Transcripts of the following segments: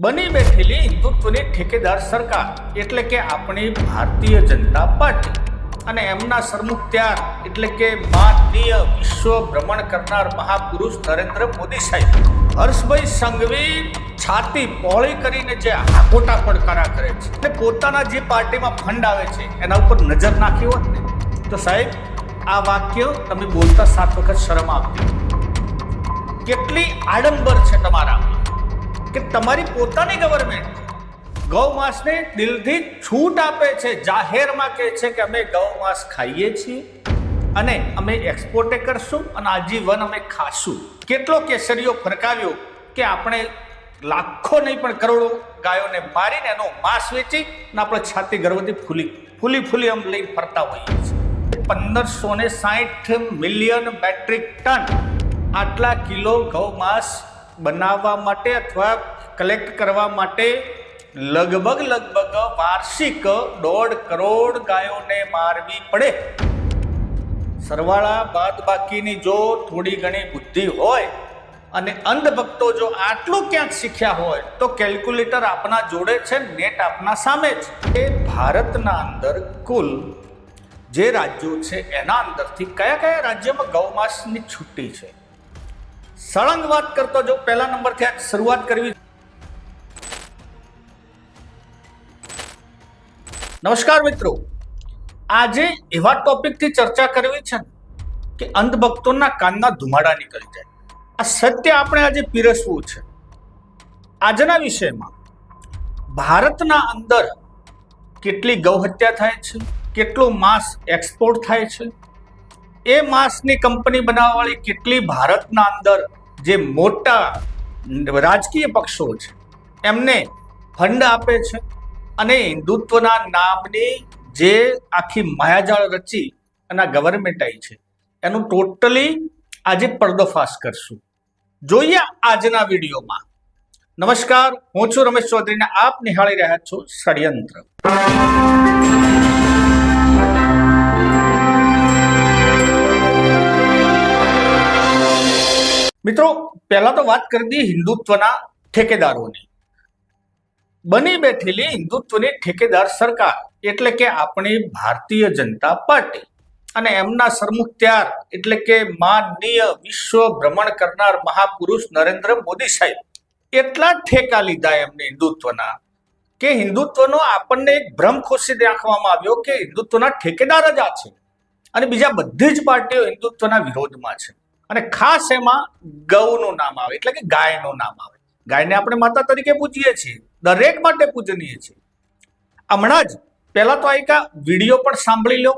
બની બેઠેલી હિન્દુત્વની ઠેકેદાર સરકાર એટલે કે આપણી ભારતીય જનતા પાર્ટી અને એમના સરમુખત્યાર એટલે કે માનનીય વિશ્વ ભ્રમણ કરનાર મહાપુરુષ નરેન્દ્ર મોદી સાહેબ હર્ષભાઈ સંઘવી છાતી પહોળી કરીને જે હાકોટા પડકારા કરે છે અને પોતાના જે પાર્ટીમાં ફંડ આવે છે એના ઉપર નજર નાખી હોત ને તો સાહેબ આ વાક્ય તમે બોલતા 7 વખત શરમ આવતી. કેટલી આડંબર છે તમારામાં કે તમારી પોતાની ગવર્મેન્ટ ગૌ માંસને દિલથી છૂટ આપે છે, જાહેરમાં કહે છે કે અમે ગૌ માંસ ખાઈએ છીએ અને અમે એક્સપોર્ટે કરશું અને આજીવન અમે ખાશું. કેટલો કેસરીઓ ફરકાવ્યો કે આપણે લાખો નહીં પણ કરોડો ગાયોને મારીને એનો માંસ વેચી અને આપણે છાતી ગર્વથી ફૂલી આમ લઈને ફરતા હોઈએ છીએ. 1560 મિલિયન મેટ્રિક ટન આટલા કિલો ગૌ માંસ બનાવવા માટે અથવા કલેક્ટ કરવા માટે લગભગ વાર્ષિક 1.5 કરોડ ગાયોને મારવી પડે. સરવાળા બાદ બાકીની જો થોડી ઘણી બુદ્ધિ હોય અને અંધભક્તો જો આટલું ક્યાંક શીખ્યા હોય તો કેલ્ક્યુલેટર આપના જોડે છે, નેટ આપના સામે છે. એ ભારતના અંદર કુલ જે રાજ્યો છે એના અંદરથી કયા રાજ્યમાં ગૌ માંસની છુટ્ટી છે. સળંગ વાત કરતો જો પહેલા નંબરથી આ શરૂઆત કરવી. નમસ્કાર મિત્રો, આજે એવા ટોપિકથી ચર્ચા કરવી છે કે અંધભક્તોના કાનના ધુમાડા નીકળી જાય. આ સત્ય આપણે આજે પીરસવું છે. આજના વિષયમાં ભારતના અંદર કેટલી ગૌ હત્યા થાય છે, કેટલું માંસ એક્સપોર્ટ થાય છે, એ માંસની કંપની બનાવવાવાળી કેટલી ભારતના અંદર જે મોટા રાજકીય પક્ષો છે એમને ફંડ આપે છે અને હિન્દુત્વના નામની જે આખી માયાજાળ રચી અને ગવર્મેન્ટ આવી છે એનું ટોટલી આજે પર્દોફાશ કરશું. જોઈએ આજના વિડીયોમાં. નમસ્કાર, હું છું રમેશ ચૌધરીને આપ નિહાળી રહ્યા છો ષડયંત્ર. મિત્રો, પહેલા તો વાત કરી દઈએ હિન્દુત્વના ઠેકેદારોની. બની બેઠેલી હિન્દુત્વની ઠેકેદાર સરકાર એટલે કે આપણી ભારતીય જનતા પાર્ટી અને એમના સરમુખત્યાર એટલે કે માનનીય વિશ્વ ભ્રમણ કરનાર મહાપુરુષ નરેન્દ્ર મોદી સાહેબ એટલા ઠેકા લીધા એમને હિન્દુત્વના કે હિન્દુત્વનો આપણને એક ભ્રમ ખોસી રાખવામાં આવ્યો કે હિન્દુત્વના ઠેકેદાર જ આ છે અને બીજા બધી જ પાર્ટીઓ હિન્દુત્વના વિરોધમાં છે. અને ખાસ એમાં ગૌનું નામ આવે એટલે કે ગાયનું નામ આવે. ગાયને આપણે માતા તરીકે પૂજીએ છીએ, દરેક માટે પૂજનીય છીએ. હમણાં જ પહેલા તો એક વિડીયો પણ સાંભળી લો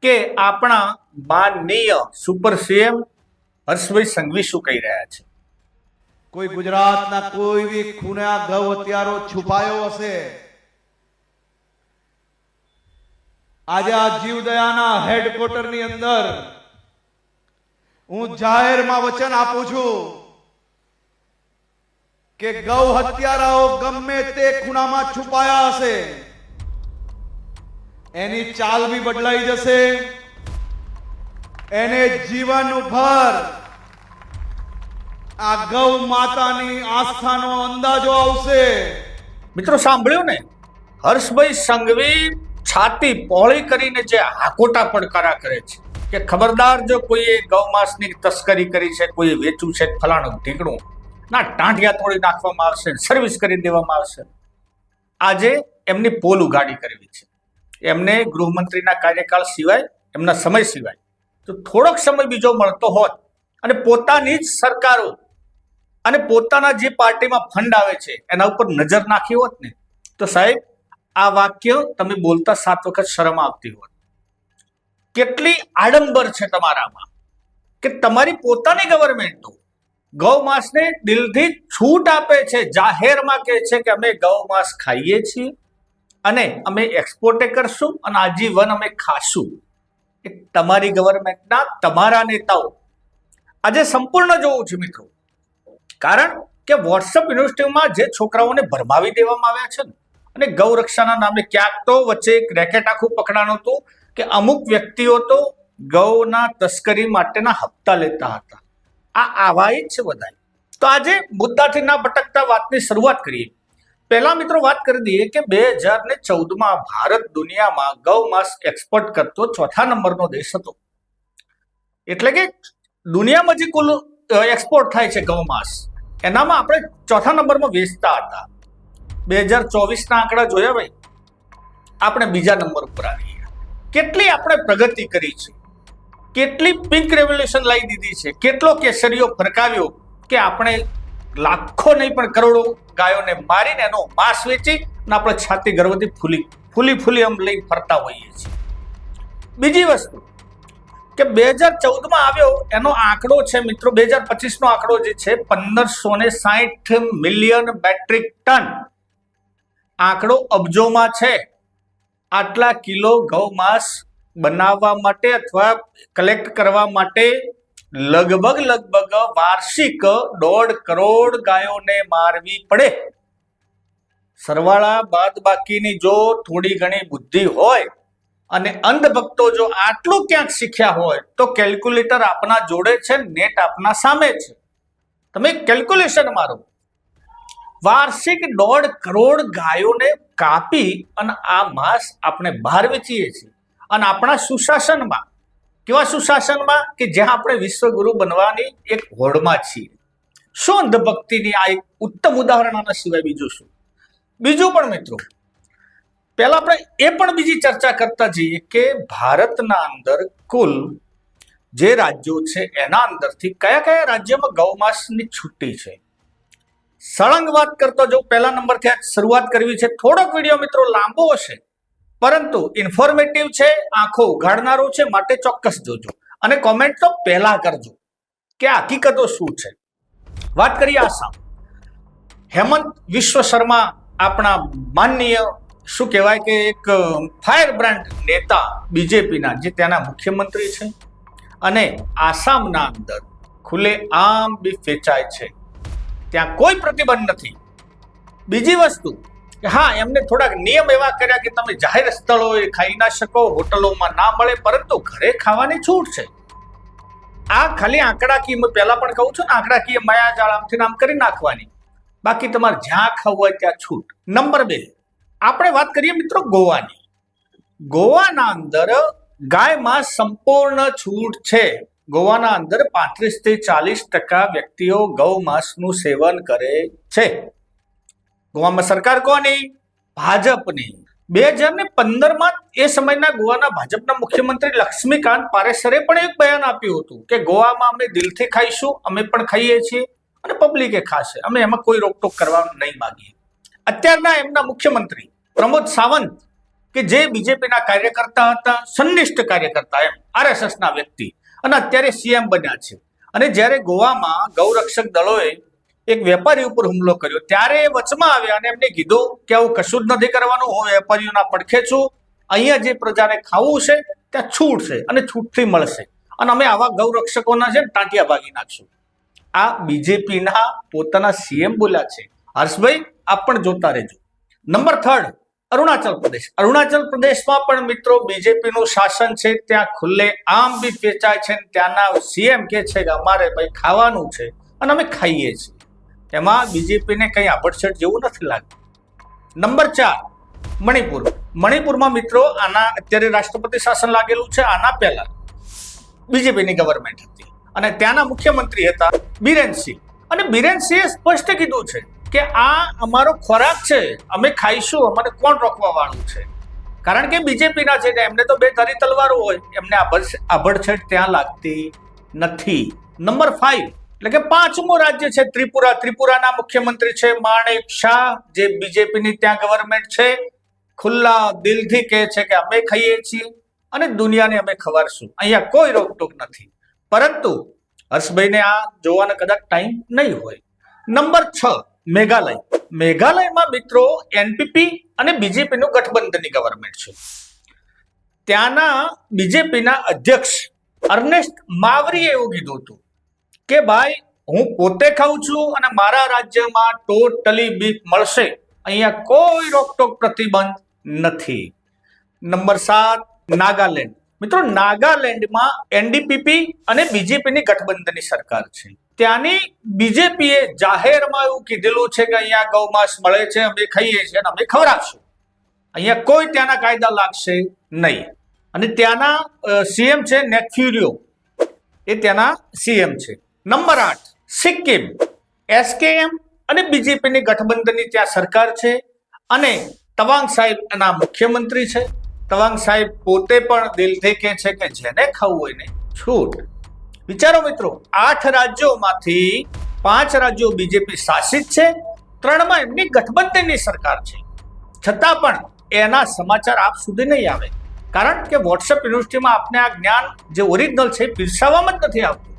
કે આપણા માનનીય સુપર સીએમ હર્ષભાઈ સંઘવી શું કહી રહ્યા છે. કોઈ ગુજરાતના કોઈ બી ખૂણા ગૌ હત્યારો છુપાયો હશે, આજે આ જીવદયાના હેડક્વાર્ટરની અંદર હું જાહેરમાં વચન આપું છું કે ગૌ હત્યારાઓ ગમે તે ખૂણામાં છુપાયા હશે એની ચાલ બી બદલાઈ જશે, એને જીવનભર આ ગૌ માતાની આસ્થાનો અંદાજો આવશે. મિત્રો, સાંભળ્યું ને? હર્ષભાઈ સંઘવી છાતી પહોળી કરીને જે હાકોટા પડકારા કરે છે કે ખબરદાર જો કોઈએ ગૌ માંસની તસ્કરી કરી છે, કોઈએ વેચ્યું છે, ફલાણું ઢીકણું ના ટાંટિયા તોડી નાખવામાં આવશે, સર્વિસ કરી દેવામાં આવશે. આજે એમની પોલ ઉગાડી કરવી છે. એમને ગૃહમંત્રીના કાર્યકાળ સિવાય, એમના સમય સિવાય તો થોડોક સમય બીજો મળતો હોત અને પોતાની જ સરકારો અને પોતાના જે પાર્ટીમાં ફંડ આવે છે એના ઉપર નજર નાખી હોત ને તો સાહેબ આ વાક્ય તમે બોલતા 7 વખત શરમ આવતી હોત. કેટલી આડંબર છે તમારામાં કે તમારી પોતાની ગવર્મેન્ટો ગૌ માંસને દિલથી છૂટ આપે છે, જાહેરમાં કહે છે કે અમે ગૌ માંસ ખાઈએ છીએ અને અમે એક્સપોર્ટે કરશું અને આજીવન અમે ખાશું. એ તમારી ગવર્મેન્ટના તમારા નેતાઓ આજે સંપૂર્ણ જોવું છે મિત્રો. કારણ કે વોટ્સઅપ યુનિવર્સિટીમાં જે છોકરાઓને ભરમાવી દેવામાં આવ્યા છે ને અને ગૌ રક્ષાના નામે ક્યાંક તો વચ્ચે એક રેકેટ આખું પકડાણું હતું કે અમુક વ્યક્તિઓ તો ગૌના તસ્કરી માટેના હપ્તા લેતા હતા. આવા જ છે બધા. તો આજે મુદ્દાથી ના ભટકતા વાતની શરૂઆત કરીએ પહેલા મિત્રો વાત કરી દઈએ કે 2014માં ભારત દુનિયામાં ગૌ માંસ એક્સપોર્ટ કરતો 4થા નંબરનો દેશ હતો. એટલે કે દુનિયામાં જે કુલ એક્સપોર્ટ થાય છે ગૌ માંસ, એનામાં આપણે 4થા નંબરમાં વેચતા હતા. 2024ના આંકડા જોયા ભાઈ, આપણે બીજા નંબર ઉપર આવી ગયા. કેટલી આપણે પ્રગતિ કરી છે, કેટલી પિંક રેવોલ્યુશન લાવી દીધી છે, કેટલો કેસરીઓ ફરકાવ્યો કે આપણે લાખો નહીં પણ કરોડો ગાયોને મારીને એનો માંસ વેચી અને આપણે છાતી ગર્વથી ફૂલી આમ લઈને ફરતા હોઈએ છીએ. બીજી વસ્તુ કે 2014માં આવ્યો એનો આંકડો છે મિત્રો, 2025નો આંકડો જે છે 1560 મિલિયન મેટ્રિક ટન. આંકડો અબજોમાં છે. આટલા કિલો ગૌ માંસ બનાવવા માટે અથવા કલેક્ટ કરવા માટે લગભગ વાર્ષિક 1.5 કરોડ ગાયોને મારવી પડે. સરવાળા બાદ બાકીની જો થોડી ઘણી બુદ્ધિ હોય અને અંધભક્તો જો આટલું ક્યાંક શીખ્યા હોય તો કેલ્ક્યુલેટર આપના જોડે છે, નેટ આપના સામે છે. તમે કેલ્ક્યુલેશન મારો. વાર્ષિક 1.5 કરોડ ગાયોને કાપી અને આ માંસ આપણે બહાર વેચીએ છીએ. અને આપણા સુશાસનમાં, કેવા સુશાસનમાં કે જ્યાં આપણે વિશ્વગુરુ બનવાની એક હોડમાં છીએ. શું અંધભક્તિની આ એક ઉત્તમ ઉદાહરણ, આના સિવાય બીજું શું? બીજું પણ મિત્રો, પહેલા આપણે એ પણ બીજી ચર્ચા કરતા જઈએ કે ભારતના અંદર કુલ જે રાજ્યો છે એના અંદરથી કયા કયા રાજ્યમાં ગૌ માંસની છુટ્ટી છે. સળંગ વાત કરતો જો પહેલા નંબરથી શરૂઆત કરવી છે. થોડોક વિડીયો મિત્રો લાંબો હશે પરંતુ ઇન્ફોર્મેટિવ છે, આંખો ઉઘાડનારો છે, માટે ચોક્કસ જોજો અને કોમેન્ટ તો પહેલા કરજો કે આ હકીકતો શું છે. વાત કરીએ આસામ. હેમંત વિશ્વ શર્મા આપણા માનનીય શું કહેવાય કે એક ફાયર બ્રાન્ડ નેતા બીજેપીના, જે ત્યાંના મુખ્યમંત્રી છે, અને આસામના અંદર ખુલ્લે આમ બીફ વેચાય છે. ત્યાં કોઈ પ્રતિબંધ નથી. બીજી વસ્તુ કે હા, એમને થોડાક નિયમ એવા કર્યા કે તમે જાહેર સ્થળોએ ખાઈ ના શકો, હોટલોમાં ના મળે, પરંતુ ઘરે ખાવાની છૂટ છે. આ ખાલી આંકડાકીય, પહેલા પણ કહું છું ને, આંકડાકીય માયાજાળ આમથી નામ કરી નાખવાની. બાકી તમારે જ્યાં ખાવું હોય ત્યાં છૂટ. નંબર 2, આપણે વાત કરીએ મિત્રો ગોવાની. ગોવાના અંદર ગાય માંસ સંપૂર્ણ છૂટ છે. ગોવાના અંદર 35 થી 40% વ્યક્તિઓ ગૌ માંસનું સેવન કરે છે. ગોવામાં સરકાર કોની? ભાજપની. 2015માં એ સમયના ગોવાના ભાજપના મુખ્યમંત્રી લક્ષ્મીકાંત પારેસરે પણ એક બયાન આપ્યું હતું કે ગોવામાં અમે દિલથી ખાઈશું, અમે પણ ખાઈએ છીએ અને પબ્લિકે ખાશે, અમે એમાં કોઈ રોકટોક કરવા નહીં માંગીએ. અત્યારના એમના મુખ્યમંત્રી પ્રમોદ સાવંત કે જે બીજેપીના કાર્યકર્તા હતા, સંનિષ્ઠ કાર્યકર્તા, એમ આરએસએસના વ્યક્તિ, અને અત્યારે સીએમ બન્યા છે. અને જ્યારે ગોવામાં ગૌરક્ષક દળોએ એક વેપારી ઉપર હુમલો કર્યો ત્યારે વચમાં આવ્યા અને એમને કીધું કે આવું કશું જ નથી કરવાનું, હું વેપારીઓના પડખે છું, અહીંયા જે પ્રજાને ખાવું છે ત્યાં છૂટ છે અને છૂટથી મળશે, અને અમે આવા ગૌરક્ષકોના છે ને ટાંટિયા ભાગી નાખશું. આ બીજેપીના પોતાના સીએમ બોલ્યા છે. હર્ષભાઈ, આપ પણ જોતા રહેજો. નંબર 3, અરુણાચલ પ્રદેશ. અરુણાચલ પ્રદેશમાં પણ મિત્રો બીજેપીનું શાસન છે. ત્યાં ખુલ્લે આમ બીફ વેચાય છે. ત્યાંના સીએમ કે છે કે અમારે ભાઈ ખાવાનું છે અને અમે ખાઈએ છીએ. એમાં બીજેપીને કંઈ આભડછેટ જેવું નથી લાગતું. નંબર 4, મણિપુર. મણિપુરમાં મિત્રો આના અત્યારે રાષ્ટ્રપતિ શાસન લાગેલું છે. આના પહેલા બીજેપીની ગવર્મેન્ટ હતી અને ત્યાંના મુખ્યમંત્રી હતા બિરેન સિંહ. અને બિરેન સિંહે સ્પષ્ટ કીધું છે કે આ અમારો ખોરાક છે, અમે ખાઈશું, અમારે કોણ રોકવા વાળું છે. કારણ કે બીજેપીના છે એમને તો બે ધારી તલવારો હોય, એમને આભડછેટ ત્યાં લાગતી નથી. નંબર 5 એટલે કે 5મું રાજ્ય છે ત્રિપુરા. ત્રિપુરાના મુખ્યમંત્રી છે માણેક શાહ, જે બીજેપીની ત્યાં ગવર્મેન્ટ છે. ખુલ્લા દિલથી કહે છે કે અમે ખાઈએ છીએ અને દુનિયાને અમે ખવાડશું, અહીંયા કોઈ રોકટોક નથી. પરંતુ હર્ષભાઈને આ જોવાનો કદાચ ટાઈમ નહીં હોય. નંબર 6, મેઘાલય. મેઘાલયમાં મિત્રો એનપીપી અને બીજેપીનું ગઠબંધનની ગવર્મેન્ટ છે. ત્યાંના બીજેપીના અધ્યક્ષ અર્નેસ્ટ માવરીએ એવું કીધું હતું કે ભાઈ હું પોતે ખાઉં છું અને મારા રાજ્યમાં ટોટલી બીફ મળશે, અહીંયા કોઈ રોકટોક પ્રતિબંધ નથી. નંબર 7, નાગાલેન્ડ. મિત્રો નાગાલેન્ડમાં એનડીપીપી અને બીજેપીની ગઠબંધનની સરકાર છે. ત્યાંની બીજેપીએ જાહેરમાં એવું કીધેલું છે કે અહીંયા ગૌમાંસ મળે છે, અમે ખાઈએ છીએ અને અમે ખવડાવશું. અહીંયા કોઈ ત્યાંના કાયદા લાગશે નહીં. અને ત્યાંના સીએમ છે નેફ્યુરિયો, એ ત્યાંના સીએમ છે. નંબર 8 સિક્કિમ, એસકેએમ અને બીજેપીની ગઠબંધનની ત્યાં સરકાર છે અને તવાંગ સાહેબ એના મુખ્યમંત્રી છે. તવાંગ સાહેબ પોતે પણ દિલથી કહે છે કે જેને ખાવું હોય ને છૂટ. વિચારો મિત્રો, 8 રાજ્યોમાંથી 5 રાજ્યો બીજેપી શાસિત છે, 3માં એમની ગઠબંધનની સરકાર છે. છતાં પણ એના સમાચાર આપ સુધી નહીં આવે, કારણ કે વોટ્સએપ યુનિવર્સિટીમાં આપને આ જ્ઞાન જે ઓરિજિનલ છે પીરસાવવામાં જ નથી આવતું.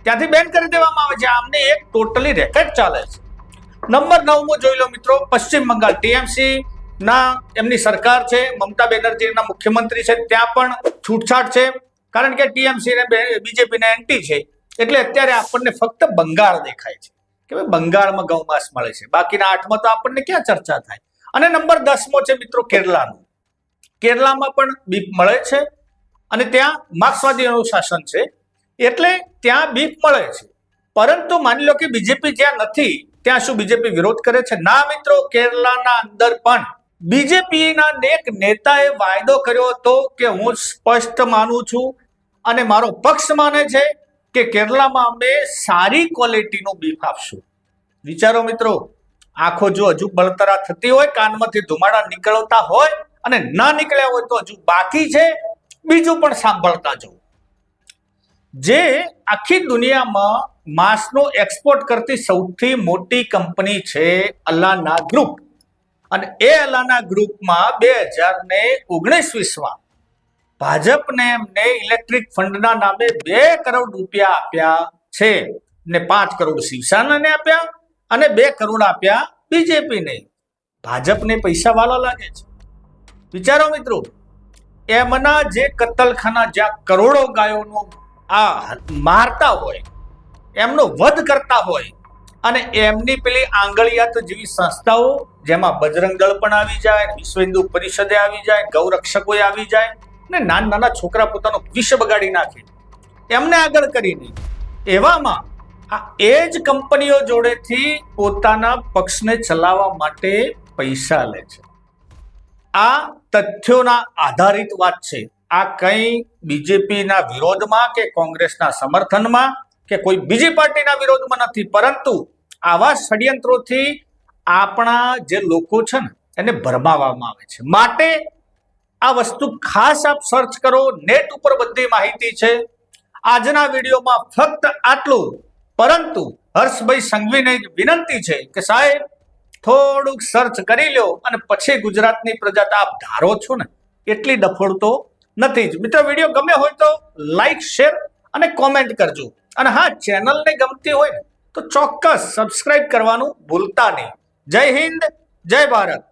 ત્યાંથી બેન કરી દેવામાં આવે છે. આમને એક ટોટલી રેકેટ ચાલે છે. નંબર 9 જોઈ લો મિત્રો, પશ્ચિમ બંગાળ, ટીએમસી ના એમની સરકાર છે, મમતા બેનર્જીના મુખ્યમંત્રી છે. ત્યાં પણ છૂટછાટ છે, કારણ કે ટીએમસી ને બીજેપી ને એન્ટી છે. એટલે અત્યારે આપણને ફક્ત બંગાળ દેખાય છે કે ભાઈ બંગાળમાં ગૌમાંસ મળે છે. બાકીના 8માં તો આપણને ક્યાં ચર્ચા થાય. અને નંબર 10 છે મિત્રો કેરલાનું. કેરલામાં પણ બીફ મળે છે અને ત્યાં માર્ક્સવાદીઓનું શાસન છે, એટલે ત્યાં બીફ મળે છે. પરંતુ માની લો કે બીજેપી જ્યાં નથી ત્યાં શું બીજેપી વિરોધ કરે છે? ના મિત્રો, કેરલાના અંદર પણ બીજેપીના એક નેતાએ વાયદો કર્યો હતો કે હું સ્પષ્ટ માનું છું અને મારો પક્ષ માને છે કે કેરલામાં અમે સારી ક્વોલિટીનું બીફ આપશું. વિચારો મિત્રો, આંખો જો હજુ બળતરા થતી હોય, કાનમાંથી ધુમાડા નીકળતા હોય અને ના નીકળ્યા હોય તો હજુ બાકી છે. બીજું પણ સાંભળતા જવું. જે આખી દુનિયામાં માંસનો એક્સપોર્ટ કરતી સૌથી મોટી કંપની છે અલાના ગ્રુપ, અને એ અલાના ગ્રુપમાં 2019-20માં ભાજપને એમને ઇલેક્ટ્રિક ફંડના નામે 2 કરોડ રૂપિયા આપ્યા છે ને 5 કરોડ શિવસેનાને આપ્યા અને 2 કરોડ આપ્યા બીજેપીને. ભાજપને પૈસા વાળા લાગે છે. વિચારો મિત્રો, એમના જે કતલખાના જ્યાં કરોડો ગાયોનો મારતા હોય, એમનો વધ કરતા હોય, અને એમની પેલી આંગળિયાત જેવી સંસ્થાઓ જેમાં બજરંગ દળ પણ આવી જાય, વિશ્વ હિન્દુ પરિષદે આવી જાય, ગૌરક્ષકોએ આવી જાય ને નાના નાના છોકરા પોતાનો વિષ બગાડી નાખે, એમને આગળ કરીને એવામાં આ એ જ કંપનીઓ જોડેથી પોતાના પક્ષને ચલાવવા માટે પૈસા લે છે. આ તથ્યોના આધારિત વાત છે. આ કંઈ બીજેપીના વિરોધમાં કે કોંગ્રેસના સમર્થનમાં કે કોઈ બીજી પાર્ટીના વિરોધમાં નથી, પરંતુ આવા ષડયંત્રોથી આપણા જે લોકો છે ને એને ભરમાવવામાં આવે છે. માટે આ વસ્તુ ખાસ આપ સર્ચ કરો, નેટ ઉપર બધી માહિતી છે. આજના વિડીયોમાં ફક્ત આટલું, પરંતુ હર્ષભાઈ સંઘવીને વિનંતી છે કે સાહેબ થોડુંક સર્ચ કરી લો અને પછી ગુજરાતની પ્રજા આપ ધારો છો ને એટલી ડફોળ તો નથી જ. મિત્રો, વિડીયો ગમે હોય તો લાઈક, શેર અને કોમેન્ટ કરજો. અને હા, ચેનલને ગમતી હોય ને તો ચોક્કસ સબસ્ક્રાઇબ કરવાનું ભૂલતા નહીં. જય હિન્દ, જય ભારત.